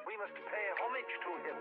We must pay homage to him.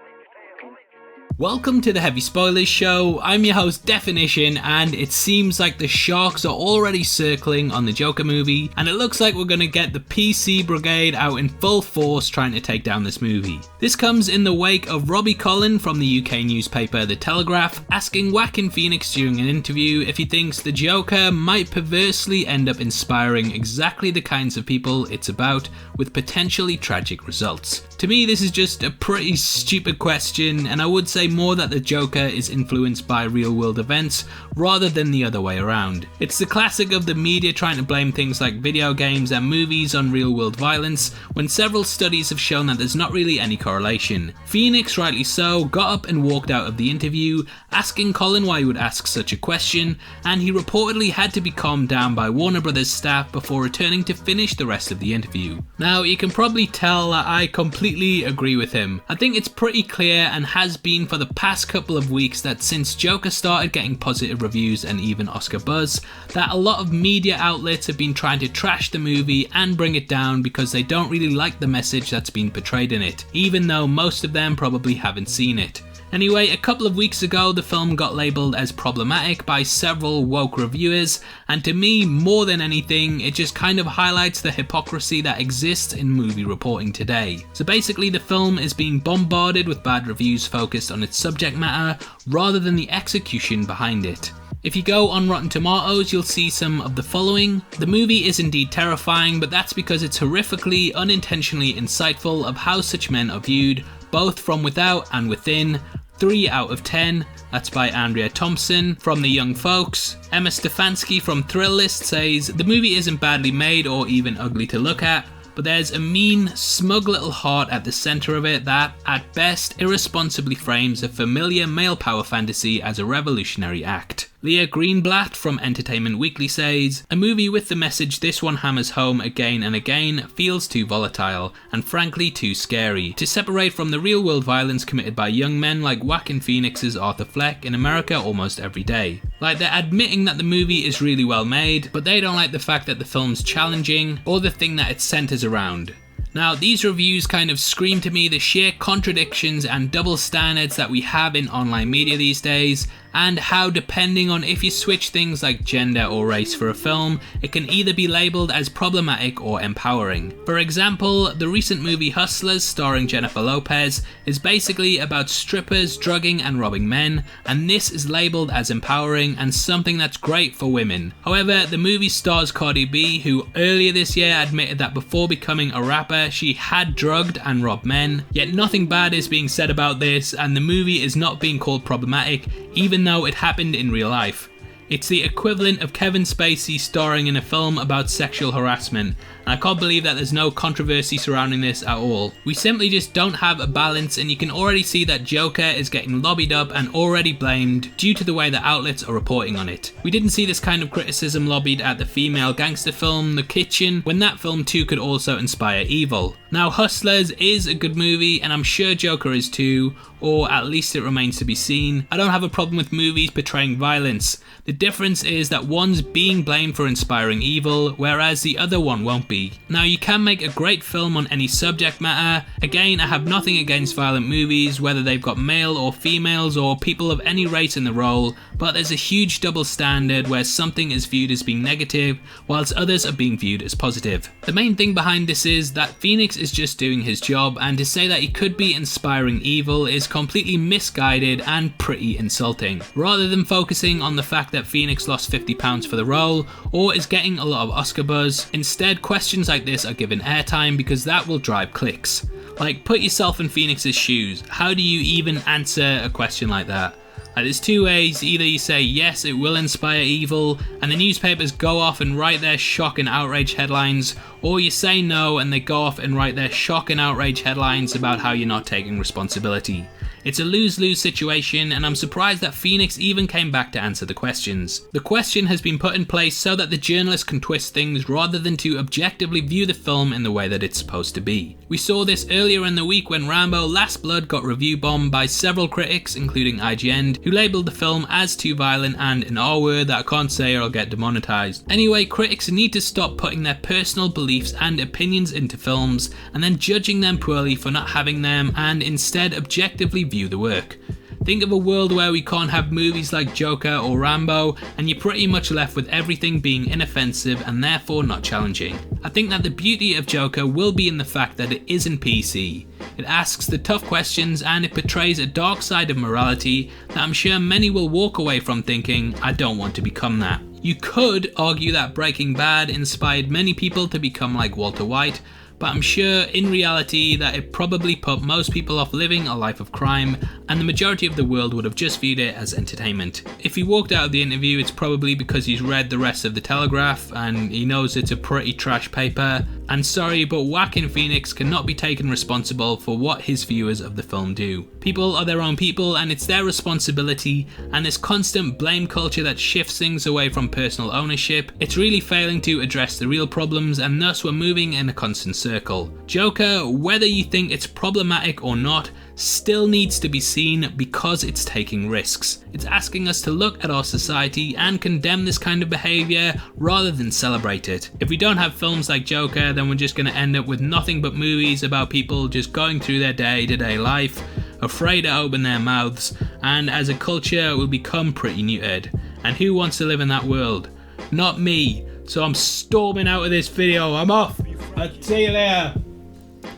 Welcome to the Heavy Spoilers Show. I'm your host Definition, and it seems like the sharks are already circling on the Joker movie, and it looks like we're going to get the PC brigade out in full force trying to take down this movie. This comes in the wake of Robbie Collin from the UK newspaper The Telegraph asking Joaquin Phoenix during an interview if he thinks the Joker might perversely end up inspiring exactly the kinds of people it's about, with potentially tragic results. To me, this is just a pretty stupid question, and I would say more that the Joker is influenced by real world events rather than the other way around. It's the classic of the media trying to blame things like video games and movies on real world violence, when several studies have shown that there's not really any correlation. Phoenix, rightly so, got up and walked out of the interview, asking Collin why he would ask such a question, and he reportedly had to be calmed down by Warner Brothers staff before returning to finish the rest of the interview. Now, you can probably tell that I completely agree with him. I think it's pretty clear, and has been for the past couple of weeks, that since Joker started getting positive reviews and even Oscar buzz, that a lot of media outlets have been trying to trash the movie and bring it down because they don't really like the message that's been portrayed in it, even though most of them probably haven't seen it. Anyway, a couple of weeks ago, the film got labelled as problematic by several woke reviewers, and to me, more than anything, it just kind of highlights the hypocrisy that exists in movie reporting today. So basically, the film is being bombarded with bad reviews focused on its subject matter, rather than the execution behind it. If you go on Rotten Tomatoes, you'll see some of the following. The movie is indeed terrifying, but that's because it's horrifically, unintentionally insightful of how such men are viewed, both from without and within. 3 out of 10. That's by Andrea Thompson from The Young Folks. Emma Stefanski from Thrill List says, the movie isn't badly made or even ugly to look at, but there's a mean, smug little heart at the centre of it that, at best, irresponsibly frames a familiar male power fantasy as a revolutionary act. Leah Greenblatt from Entertainment Weekly says, a movie with the message this one hammers home again and again feels too volatile, and frankly too scary, to separate from the real world violence committed by young men like Joaquin Phoenix's Arthur Fleck in America almost every day. Like, they're admitting that the movie is really well made, but they don't like the fact that the film's challenging, or the thing that it centres around. Now, these reviews kind of scream to me the sheer contradictions and double standards that we have in online media these days, and how, depending on if you switch things like gender or race for a film, it can either be labelled as problematic or empowering. For example, the recent movie Hustlers, starring Jennifer Lopez, is basically about strippers drugging and robbing men, and this is labelled as empowering and something that's great for women. However, the movie stars Cardi B, who earlier this year admitted that before becoming a rapper, she had drugged and robbed men, yet nothing bad is being said about this, and the movie is not being called problematic, even though it happened in real life. It's the equivalent of Kevin Spacey starring in a film about sexual harassment, and I can't believe that there's no controversy surrounding this at all. We simply just don't have a balance, and you can already see that Joker is getting lobbied up and already blamed due to the way the outlets are reporting on it. We didn't see this kind of criticism lobbied at the female gangster film The Kitchen, when that film too could also inspire evil. Now, Hustlers is a good movie, and I'm sure Joker is too, or at least it remains to be seen. I don't have a problem with movies portraying violence. The difference is that one's being blamed for inspiring evil, whereas the other one won't be. Now, you can make a great film on any subject matter. Again, I have nothing against violent movies, whether they've got male or females or people of any race in the role, but there's a huge double standard where something is viewed as being negative, whilst others are being viewed as positive. The main thing behind this is that Phoenix is just doing his job, and to say that he could be inspiring evil is completely misguided and pretty insulting. Rather than focusing on the fact that Phoenix lost £50 for the role, or is getting a lot of Oscar buzz, instead questions like this are given airtime because that will drive clicks. Like, put yourself in Phoenix's shoes. How do you even answer a question like that? There's two ways. Either you say yes, it will inspire evil, and the newspapers go off and write their shock and outrage headlines, or you say no and they go off and write their shock and outrage headlines about how you're not taking responsibility. It's a lose-lose situation, and I'm surprised that Phoenix even came back to answer the questions. The question has been put in place so that the journalist can twist things rather than to objectively view the film in the way that it's supposed to be. We saw this earlier in the week when Rambo Last Blood got review bombed by several critics, including IGN, who labelled the film as too violent and an R word that I can't say or I'll get demonetized. Anyway, critics need to stop putting their personal beliefs and opinions into films and then judging them poorly for not having them, and instead objectively view the work. Think of a world where we can't have movies like Joker or Rambo, and you're pretty much left with everything being inoffensive and therefore not challenging. I think that the beauty of Joker will be in the fact that it isn't PC. It asks the tough questions and it portrays a dark side of morality that I'm sure many will walk away from thinking, I don't want to become that. You could argue that Breaking Bad inspired many people to become like Walter White, but I'm sure in reality that it probably put most people off living a life of crime, and the majority of the world would have just viewed it as entertainment. If he walked out of the interview, it's probably because he's read the rest of The Telegraph and he knows it's a pretty trash paper. And sorry, but Joaquin Phoenix cannot be taken responsible for what his viewers of the film do. People are their own people and it's their responsibility, and this constant blame culture that shifts things away from personal ownership, it's really failing to address the real problems, and thus we're moving in a constant circle. Joker, whether you think it's problematic or not, still needs to be seen because it's taking risks. It's asking us to look at our society and condemn this kind of behaviour rather than celebrate it. If we don't have films like Joker, then we're just going to end up with nothing but movies about people just going through their day-to-day life, afraid to open their mouths, and as a culture we'll become pretty neutered. And who wants to live in that world? Not me. So I'm storming out of this video. I'm off. I'll see you later.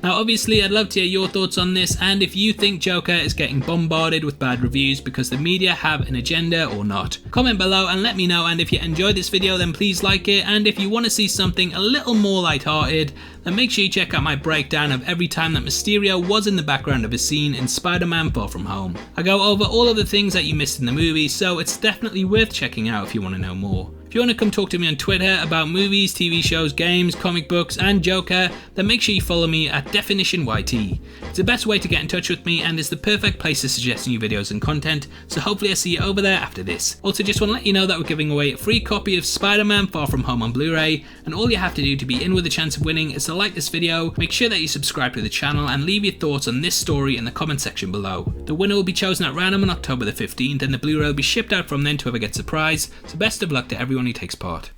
Now obviously I'd love to hear your thoughts on this, and if you think Joker is getting bombarded with bad reviews because the media have an agenda or not. Comment below and let me know, and if you enjoyed this video then please like it, and if you want to see something a little more lighthearted then make sure you check out my breakdown of every time that Mysterio was in the background of a scene in Spider-Man Far From Home. I go over all of the things that you missed in the movie, so it's definitely worth checking out if you want to know more. If you want to come talk to me on Twitter about movies, TV shows, games, comic books and Joker, then make sure you follow me at DefinitionYT. It's the best way to get in touch with me and is the perfect place to suggest new videos and content, so hopefully I'll see you over there after this. Also just want to let you know that we're giving away a free copy of Spider-Man Far From Home on Blu-ray, and all you have to do to be in with a chance of winning is to like this video, make sure that you subscribe to the channel and leave your thoughts on this story in the comment section below. The winner will be chosen at random on October the 15th and the Blu-ray will be shipped out from then to whoever gets a prize, so best of luck to everyone who takes part.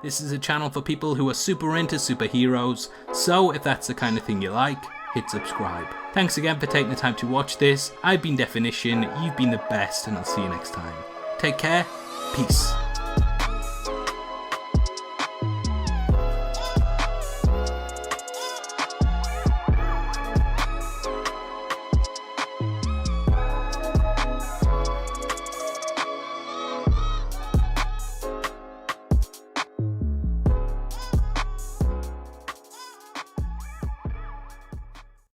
This is a channel for people who are super into superheroes, so if that's the kind of thing you like, hit subscribe. Thanks again for taking the time to watch this. I've been Definition, you've been the best, and I'll see you next time. Take care, peace.